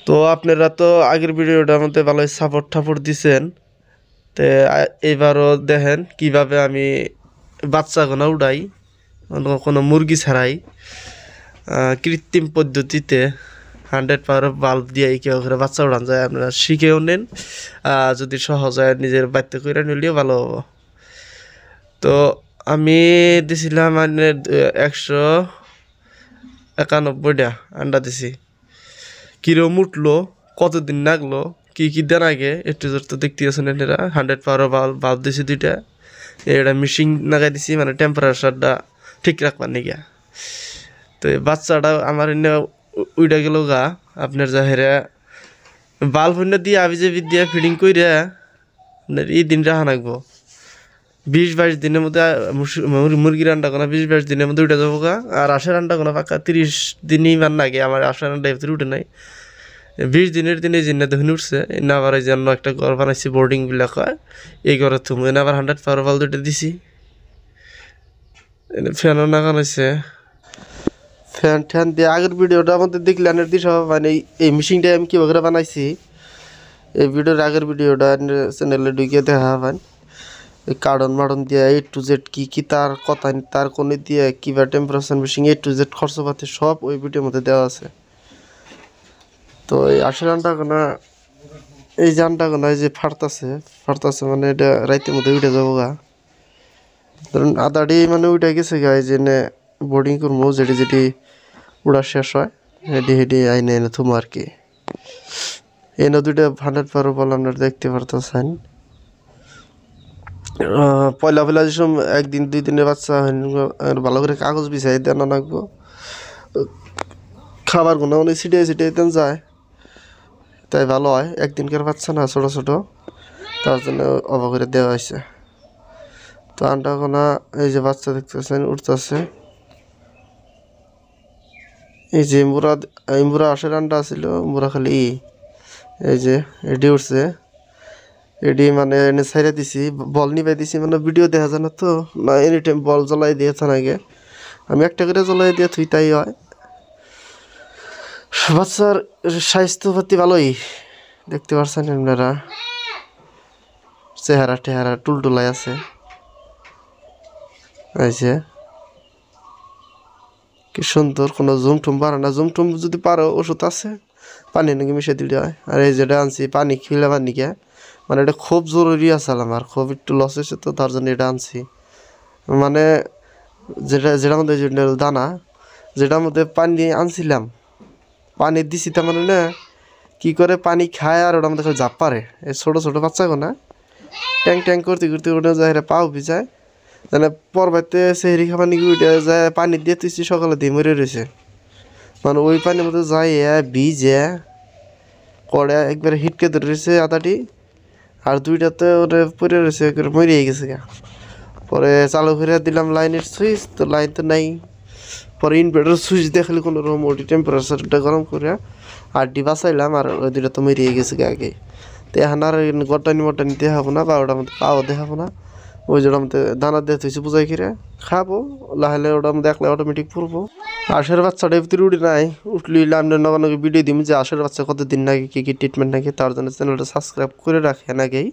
তো আপনারা তো আগের ভিডিওটার মধ্যে ভালোই সাপোর্ট টাপোর্ট দিছেন। তো এবারও দেখেন কিভাবে আমি বাচ্চাগুলো উড়াই, কোনো মুরগি ছাড়াই কৃত্রিম পদ্ধতিতে 100 পাওয়ার বাল্ব দিয়ে কেউ করে বাচ্চা উড়ান যায়। আপনারা শিখেও নেন, যদি সহজ হয় নিজের বাড়িতে করে নিলেও ভালো হবো। তো আমি দিছিলাম মানে 191টা আন্ডা দিছি। কিরম উঠলো, কতদিন লাগলো, কি কি দেন আগে একটু জোর তো দেখতে আছেন এরা। 100 পাওয়ার বাল্ব দিছি 2টা, এটা মেশিন লাগাই দিছি মানে টেম্পারেচারটা ঠিক রাখবার নিগা। তো এই বাচ্চাটা আমার এনে উইডা গেল গা আপনার জাহেরা বাল্ব হইনা দিয়ে আবি যে দিয়ে ফিডিং কইরা আপনার এই দিন রাখা লাগবো। 20-22 দিনের মধ্যে মুরগির আন্ডা কোনা 20-22 দিনের মধ্যে উঠে যাবো গা। আর আশের আন্ডা কোনা পাক্কা 30 দিনই মান লাগে। আমার আশের আন্ডা এর উঠে নাই। 20 দিনের দিনে জিন্না দেখুন উঠছে। না আবার এই জন্য একটা ঘর বানাইছি, বোর্ডিং বিলাক হয় এই ঘরে তুমি আবার 100 পাওয়ার বাল্ব দুটো দিছি। ফ্যানও নাগান হয়েছে, ফ্যান ট্যান দিয়ে। আগের ভিডিওটা আমাদের দেখলে আনের দিশা মানে এই মেশিনটা আমি কীভাবে বানাইছি, এই ভিডিওর আগের ভিডিওটা চ্যানেলে ঢুকিয়ে দেখা পান। এই কার্টন মার্টন দিয়ে A to Z কি তার কথা তার কোনে দিয়ে কীভাবে temperature machine A to Z খরচপাতি সব ওই ভিডিওর মধ্যে দেওয়া আছে। তো এই 80 আন্ডা গোনা, এই যে আন্ডা গোনা এই যে ফাটতাছে মানে এটা রাইতের মধ্যে উঠে যাবো গা। ধরুন আদাড়ি মানে উঠে গেছে গা। এই যে বোর্ডিং করবো, যেটি উড়া শেষ হয় হেডি আইনে এনে থুমো আর কি। এনে 2টা 100 পাওয়ার বল আপনারা দেখতে পারতেছেন। পয়লা যে সময় 1-2 দিনের বাচ্চা ভালো করে কাগজ বিছাই দেন লাগবো। খাবার গুলো অনেক ছিটিয়ে দেন যায়, তাই ভালো হয়। একদিনকার বাচ্চা না, ছোট ছোট, তার জন্য অবাক করে দেওয়া হয়েছে। তো আন্ডা কোনা এই যে বাচ্চা দেখতেছেন উঠতেছে। এই যে মুরা আশের আন্ডা ছিল, মুরা খালি এই যে এডি উঠছে। এডি মানে এনে ছাইড়ে দিছি, বল নিবাই দিছি মানে ভিডিও দেখা যায় না তো, না এনি টাইম বল জ্বলাই দিয়েছেন আগে। আমি একটা করে জ্বলাই দিয়ে থুই, তাই হয়। বাচ্চার স্বাস্থ্যপাতি ভালোই দেখতে পাচ্ছেন আপনারা, চেহারা টেহারা টুলটুলাই আছে। এই যে কি সুন্দর, কোনো জুমটুম পারে না। জুমটুম যদি পারো ওষুধ আছে, পানি নাকি মিশে দিলে হয়। আর এই যেটা আনছি পানি খিলাবার নিকে, মানে এটা খুব জরুরি আছে আমার, খুব একটু লস হয়েছে তো তার জন্য এটা আনছি। মানে যেটার মধ্যে দানা, যেটার মধ্যে পানি আনছিলাম, পানি দিছি তার মানে না কি করে পানি খায় আর ওটার মধ্যে জাপ পারে। এই ছোটো ছোটো বাচ্চাগো না ট্যাং করতে করতে ওটা যায় পাও ভিজায়, মানে পরবাইতে সেহরি খাবার নাকি উঠে যায়। পানি দিয়ে তুইছি সকালে দিয়ে মরে রয়েছে, মানে ওই পানির মধ্যে যায় ভিজে করে একবারে হিটকে ধরে রয়েছে আদাটি। আর 2টাতে ওটা পরে রয়েছে, মরিয়ে গেছে গা। পরে চালু করে দিলাম লাইনের সুইচ, তো লাইন তো নাই। পরে ইনভার্টার সুইচ দেখলে কোনো রকম ওটি টেম্পারেচারটা গরম করে আর বাঁচাইলাম, আর ওই 2টা তো মরিয়ে গেছে গা আগে। তো এখন আর গটানি মটানি দেখাবো না, বা ওটার মধ্যে পাও দেখাবো না। ওই যেটার মধ্যে দানা দিয়ে থইছি বুঝাই খেয়ে খাবো, লাহলে ওটার মধ্যে একলা অটোমেটিক পড়বো। আশের বাচ্চাটা ভিতরে উঠে নাই, উঠলি আমরা নবানকে ভিডিও দিই যে আশের বাচ্চা কতদিন নাকি কী ট্রিটমেন্ট নাকি, তার জন্য চ্যানেলটা সাবস্ক্রাইব করে রাখেন আগেই।